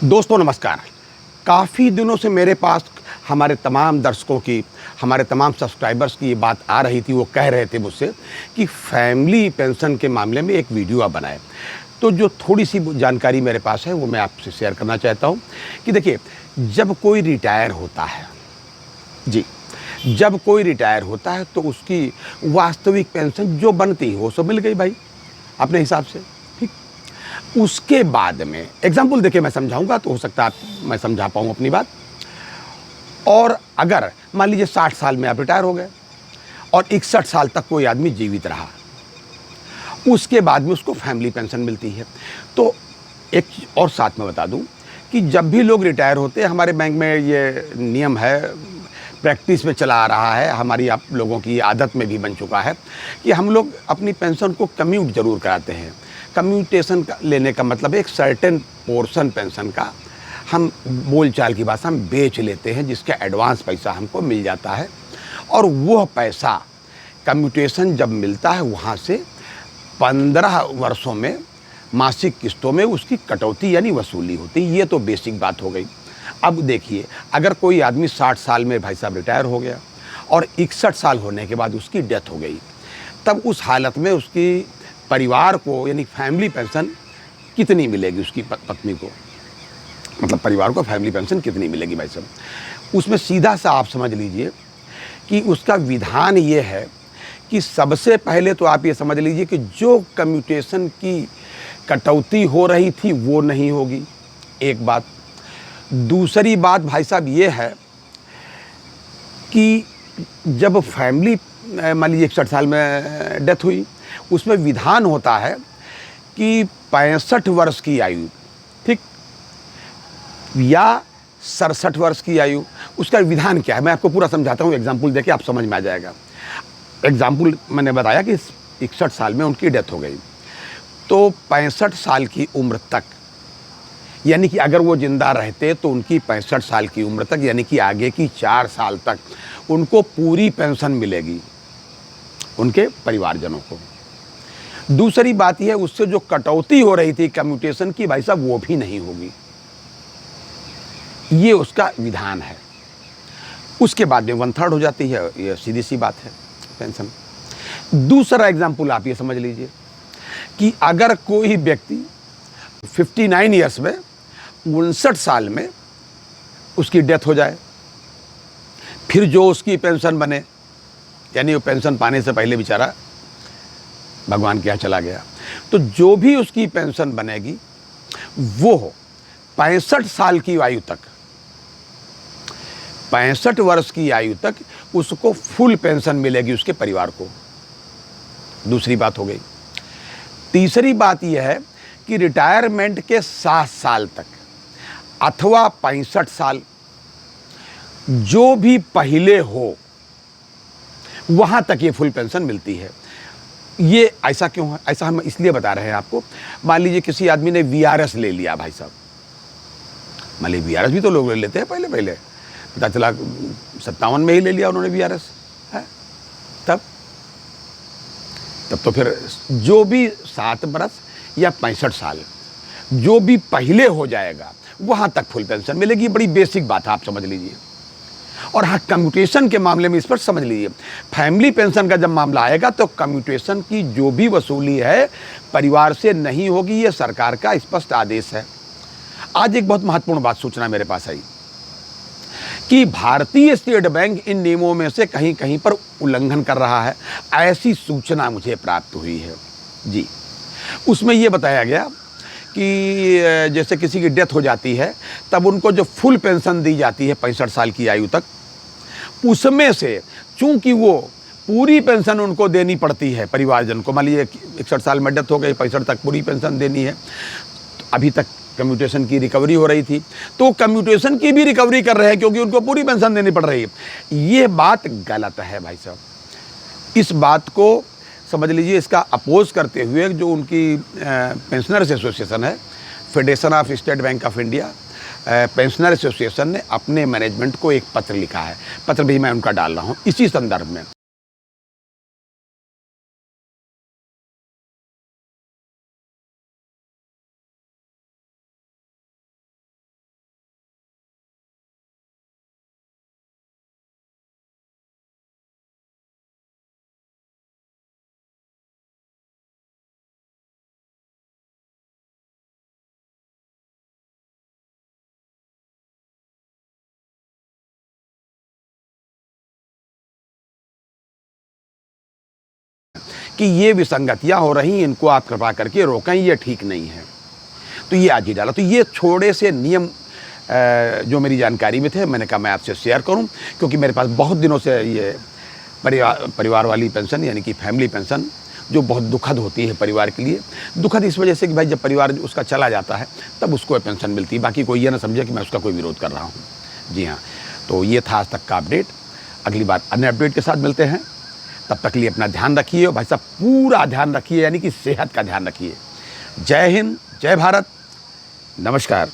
दोस्तों नमस्कार। काफ़ी दिनों से मेरे पास हमारे तमाम दर्शकों की, हमारे तमाम सब्सक्राइबर्स की ये बात आ रही थी, वो कह रहे थे मुझसे कि फैमिली पेंशन के मामले में एक वीडियो आप बनाएँ। तो जो थोड़ी-सी जानकारी मेरे पास है वो मैं आपसे शेयर करना चाहता हूँ कि देखिए, जब कोई रिटायर होता है जी, जब कोई रिटायर होता है तो उसकी वास्तविक पेंशन जो बनती है वो सब मिल गई भाई, अपने हिसाब से, ठीक? उसके बाद में एग्ज़ाम्पल देके मैं समझाऊँगा तो हो सकता है मैं समझा पाऊँ अपनी बात। और अगर मान लीजिए 60 साल में आप रिटायर हो गए और 61 साल तक कोई आदमी जीवित रहा, उसके बाद में उसको फैमिली पेंशन मिलती है। तो एक और साथ में बता दूँ कि जब भी लोग रिटायर होते हैं, हमारे बैंक में ये नियम है, प्रैक्टिस में चला आ रहा है, हमारी आप लोगों की आदत में भी बन चुका है कि हम लोग अपनी पेंशन को कम्यूट ज़रूर कराते हैं। कम्यूटेशन का लेने का मतलब है एक सर्टेन पोर्शन पेंशन का हम बोलचाल की भाषा में बेच लेते हैं, जिसका एडवांस पैसा हमको मिल जाता है और वह पैसा कम्यूटेशन जब मिलता है वहाँ से 15 वर्षों में मासिक किस्तों में उसकी कटौती यानी वसूली होती है। ये तो बेसिक बात हो गई। अब देखिए, अगर कोई आदमी 60 साल में भाई साहब रिटायर हो गया और 61 साल होने के बाद उसकी डेथ हो गई, तब उस हालत में उसकी परिवार को यानी फैमिली पेंशन कितनी मिलेगी उसकी पत्नी को, मतलब परिवार को फैमिली पेंशन कितनी मिलेगी भाई साहब? उसमें सीधा सा आप समझ लीजिए कि उसका विधान ये है कि सबसे पहले तो आप ये समझ लीजिए कि जो कम्यूटेशन की कटौती हो रही थी वो नहीं होगी, एक बात। दूसरी बात भाई साहब ये है कि जब फैमिली मान लीजिए 61 साल में डेथ हुई, उसमें विधान होता है कि 65 वर्ष की आयु, ठीक, या 67 वर्ष की आयु, उसका विधान क्या है मैं आपको पूरा समझाता हूँ, एग्जाम्पल देके आप समझ में आ जाएगा। एग्जाम्पल मैंने बताया कि 61 साल में उनकी डेथ हो गई, तो 65 साल की उम्र तक, यानी कि अगर वो जिंदा रहते तो उनकी 65 साल की उम्र तक यानी कि आगे की 4 साल तक उनको पूरी पेंशन मिलेगी, उनके परिवारजनों को। दूसरी बात यह, उससे जो कटौती हो रही थी कम्यूटेशन की भाई साहब, वो भी नहीं होगी। ये उसका विधान है। उसके बाद में 1/3 हो जाती है, ये सीधी सी बात है पेंशन। दूसरा एग्जाम्पल आप ये समझ लीजिए कि अगर कोई व्यक्ति 59 ईयर्स में 59 साल में उसकी डेथ हो जाए, फिर जो उसकी पेंशन बने, यानी वो पेंशन पाने से पहले बेचारा भगवान के यहाँ चला गया, तो जो भी उसकी पेंशन बनेगी वो 65 साल की आयु तक, 65 वर्ष की आयु तक उसको फुल पेंशन मिलेगी उसके परिवार को। दूसरी बात हो गई। तीसरी बात यह है कि रिटायरमेंट के 7 साल तक अथवा 65 साल जो भी पहले हो वहां तक ये फुल पेंशन मिलती है। ये ऐसा क्यों है? ऐसा हम इसलिए बता रहे हैं आपको। मान लीजिए किसी आदमी ने वीआरएस ले लिया भाई साहब, मान लीजिए वीआरएस भी तो लोग ले लेते हैं पहले पहले, पता चला 57 में ही ले लिया उन्होंने वीआरएस है, तब तो फिर जो भी 7 बरस या 65 साल जो भी पहले हो जाएगा वहां तक फुल पेंशन मिलेगी। बड़ी बेसिक बात है, आप समझ लीजिए। और हाँ, कम्यूटेशन के मामले में इस पर समझ लीजिए, फैमिली पेंशन का जब मामला आएगा तो कम्यूटेशन की जो भी वसूली है परिवार से नहीं होगी, ये सरकार का स्पष्ट आदेश है। आज एक बहुत महत्वपूर्ण बात सूचना मेरे पास आई कि भारतीय स्टेट बैंक इन नियमों में से कहीं कहीं पर उल्लंघन कर रहा है, ऐसी सूचना मुझे प्राप्त हुई है जी। उसमें यह बताया गया कि जैसे किसी की डेथ हो जाती है तब उनको जो फुल पेंशन दी जाती है 65 साल की आयु तक, उसमें से चूंकि वो पूरी पेंशन उनको देनी पड़ती है परिवारजन को, मान लीजिए 61 साल में डेथ हो गई, 65 तक पूरी पेंशन देनी है, तो अभी तक कम्यूटेशन की रिकवरी हो रही थी तो कम्यूटेशन की भी रिकवरी कर रहे हैं क्योंकि उनको पूरी पेंशन देनी पड़ रही है। ये बात गलत है भाई साहब। इस बात को समझ लीजिए। इसका अपोज करते हुए जो उनकी पेंशनर्स एसोसिएशन है, federation of state bank of India pensioner association ने अपने मैनेजमेंट को एक पत्र लिखा है। पत्र भी मैं उनका डाल रहा हूँ इसी संदर्भ में। कि ये विसंगतियाँ हो रही, इनको आप कृपा करके रोकें, ये ठीक नहीं है। तो ये आज ही डाला। तो ये थोड़े से नियम जो मेरी जानकारी में थे, मैंने कहा मैं आपसे शेयर करूं, क्योंकि मेरे पास बहुत दिनों से ये परिवार वाली पेंशन यानी कि फैमिली पेंशन जो बहुत दुखद होती है परिवार के लिए। दुखद इस वजह से कि भाई जब परिवार उसका चला जाता है तब उसको पेंशन मिलती है, बाकी कोई ये ना समझे कि मैं उसका कोई विरोध कर रहा हूँ। जी हाँ, तो ये था आज तक का अपडेट। अगली बार अन्य अपडेट के साथ मिलते हैं, तब तक के लिए अपना ध्यान रखिए और भाई साहब पूरा ध्यान रखिए, यानी कि सेहत का ध्यान रखिए। जय हिंद, जय भारत, नमस्कार।